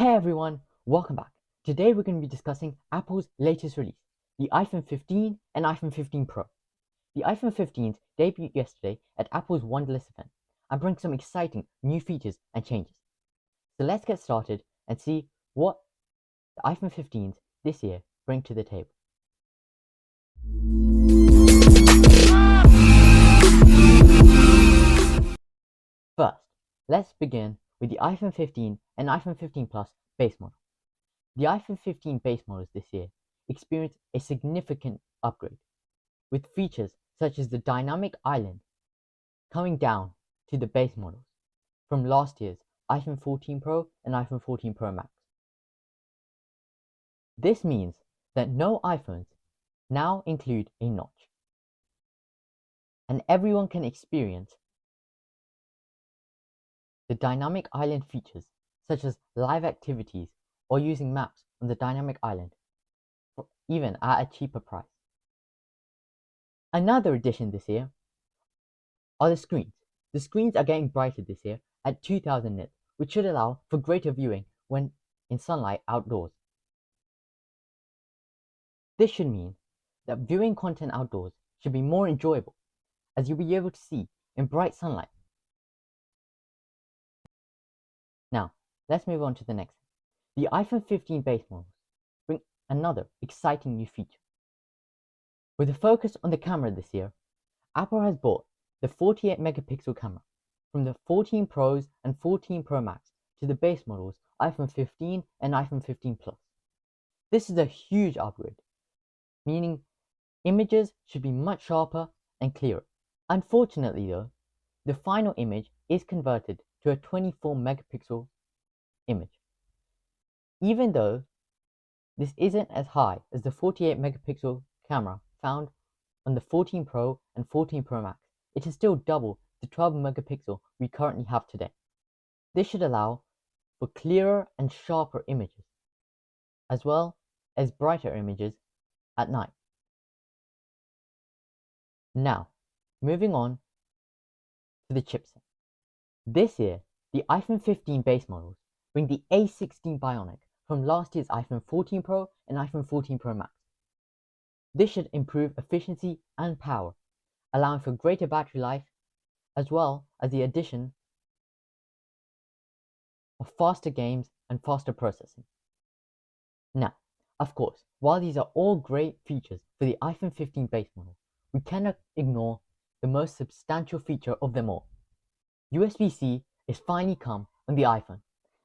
Hey everyone, welcome back. Today we're going to be discussing Apple's latest release, the iPhone 15 and iPhone 15 Pro. The iPhone 15 debuted yesterday at Apple's Wonderlist event and brings some exciting new features and changes. So let's get started and see what the iPhone 15s this year bring to the table. First, let's begin with the iPhone 15 and iPhone 15 Plus base model. The iPhone 15 base models this year experienced a significant upgrade, with features such as the dynamic island coming down to the base models from last year's iPhone 14 Pro and iPhone 14 Pro Max. This means that no iPhones now include a notch, and everyone can experience the dynamic island features such as live activities or using maps on the dynamic island, even at a cheaper price. Another addition this year are the screens. The screens are getting brighter this year at 2000 nits, which should allow for greater viewing when in sunlight outdoors. This should mean that viewing content outdoors should be more enjoyable, as you'll be able to see in bright sunlight. Now, let's move on to the next. The iPhone 15 base models bring another exciting new feature. With a focus on the camera this year, Apple has brought the 48 megapixel camera from the 14 Pros and 14 Pro Max to the base models iPhone 15 and iPhone 15 Plus. This is a huge upgrade, meaning images should be much sharper and clearer. Unfortunately though, the final image is converted to a 24 megapixel image. Even though this isn't as high as the 48 megapixel camera found on the 14 Pro and 14 Pro Max, it is still double the 12 megapixel we currently have today. This should allow for clearer and sharper images, as well as brighter images at night. Now, moving on to the chipset. This year, the iPhone 15 base models bring the A16 Bionic from last year's iPhone 14 Pro and iPhone 14 Pro Max. This should improve efficiency and power, allowing for greater battery life, as well as the addition of faster games and faster processing. Now, of course, while these are all great features for the iPhone 15 base model, we cannot ignore the most substantial feature of them all. USB-C is finally come on the iPhone.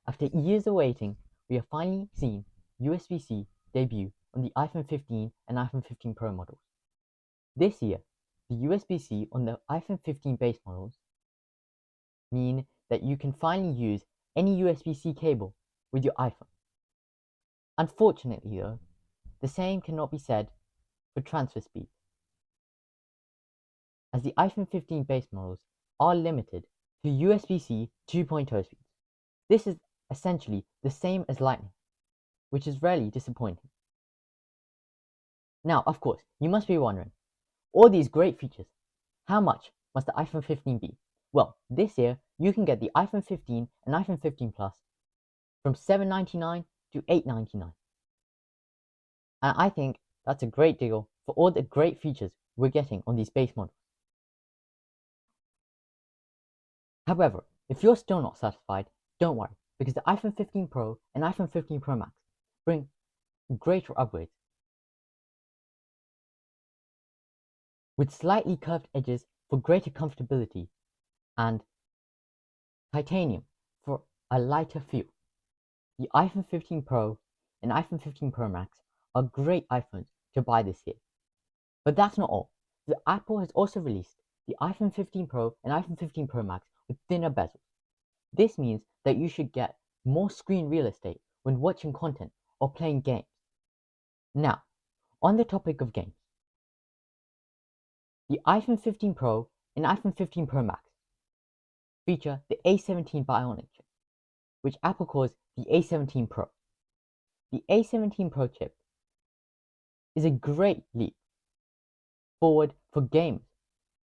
After years of waiting, we have finally seen USB-C debut on the iPhone 15 and iPhone 15 Pro models. This year, the USB-C on the iPhone 15 base models mean that you can finally use any USB-C cable with your iPhone. Unfortunately though, the same cannot be said for transfer speed, as the iPhone 15 base models are limited to USB-C 2.0 speeds. This is essentially the same as Lightning, which is really disappointing. Now, of course, you must be wondering, all these great features, how much must the iPhone 15 be? Well, this year you can get the iPhone 15 and iPhone 15 Plus from $799 to $899. And I think that's a great deal for all the great features we're getting on these base models. However, if you're still not satisfied, don't worry, because the iPhone 15 Pro and iPhone 15 Pro Max bring greater upgrades with slightly curved edges for greater comfortability and titanium for a lighter feel. The iPhone 15 Pro and iPhone 15 Pro Max are great iPhones to buy this year. But that's not all. The Apple has also released the iPhone 15 Pro and iPhone 15 Pro Max with thinner bezels. This means that you should get more screen real estate when watching content or playing games. Now, on the topic of games, the iPhone 15 Pro and iPhone 15 Pro Max feature the A17 Bionic chip, which Apple calls the A17 Pro. The A17 Pro chip is a great leap forward for gamers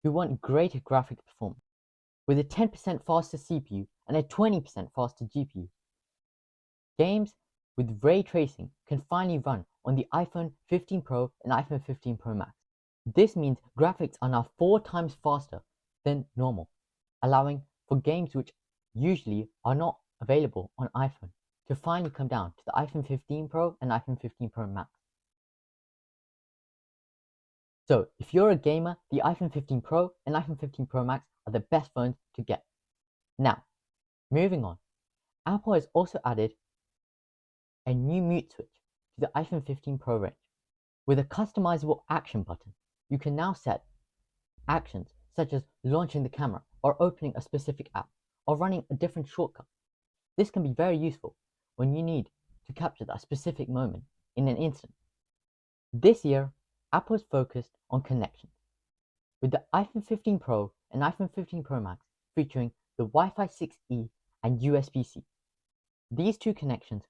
who want greater graphic performance. With a 10% faster CPU and a 20% faster GPU, Games with ray tracing can finally run on the iPhone 15 Pro and iPhone 15 Pro Max. This means graphics are now 4 times faster than normal, allowing for games which usually are not available on iPhone to finally come down to the iPhone 15 Pro and iPhone 15 Pro Max. So if you're a gamer, the iPhone 15 Pro and iPhone 15 Pro Max are the best phones to get. Now, moving on, Apple has also added a new mute switch to the iPhone 15 Pro range. With a customizable action button, you can now set actions such as launching the camera or opening a specific app or running a different shortcut. This can be very useful when you need to capture that specific moment in an instant. This year, Apple is focused on connections, with the iPhone 15 Pro and iPhone 15 Pro Max featuring the Wi-Fi 6E and USB-C. These two connections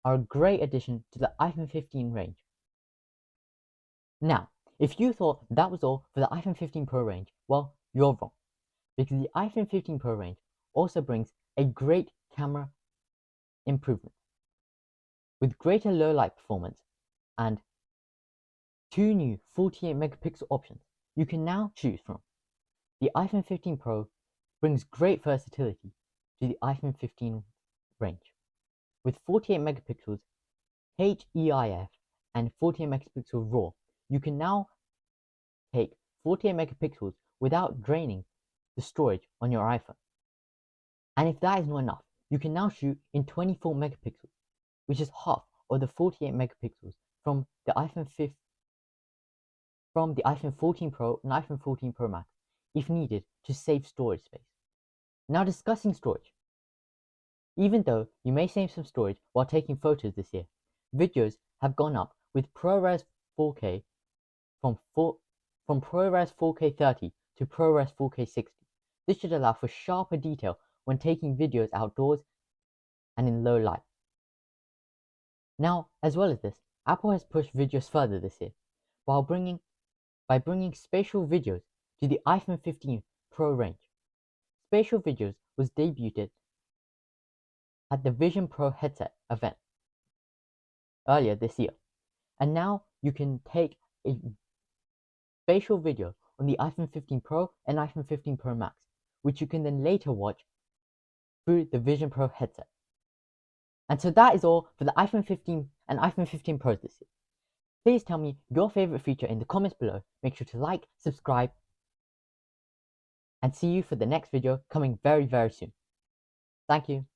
are a great addition to the iPhone 15 range. Now, if you thought that was all for the iPhone 15 Pro range, well, you're wrong, because the iPhone 15 Pro range also brings a great camera improvement. With greater low light performance and 2 new 48 megapixel options you can now choose from, the iPhone 15 Pro brings great versatility to the iPhone 15 range. With 48 megapixels HEIF and 48 megapixel RAW, you can now take 48 megapixels without draining the storage on your iPhone. And if that is not enough, you can now shoot in 24 megapixels, which is half of the 48 megapixels from the iPhone 14 Pro and iPhone 14 Pro Max if needed to save storage space. Now discussing storage. Even though you may save some storage while taking photos this year, videos have gone up with ProRes 4K from ProRes 4K 30 to ProRes 4K 60. This should allow for sharper detail when taking videos outdoors and in low light. Now, as well as this, Apple has pushed videos further this year by bringing spatial videos to the iPhone 15 Pro range. Spatial videos was debuted at the Vision Pro headset event earlier this year, and now you can take a spatial video on the iPhone 15 Pro and iPhone 15 Pro Max, which you can then later watch through the Vision Pro headset. And so that is all for the iPhone 15 and iPhone 15 Pros this year. Please tell me your favorite feature in the comments below. Make sure to like, subscribe, and see you for the next video coming very, very soon. Thank you.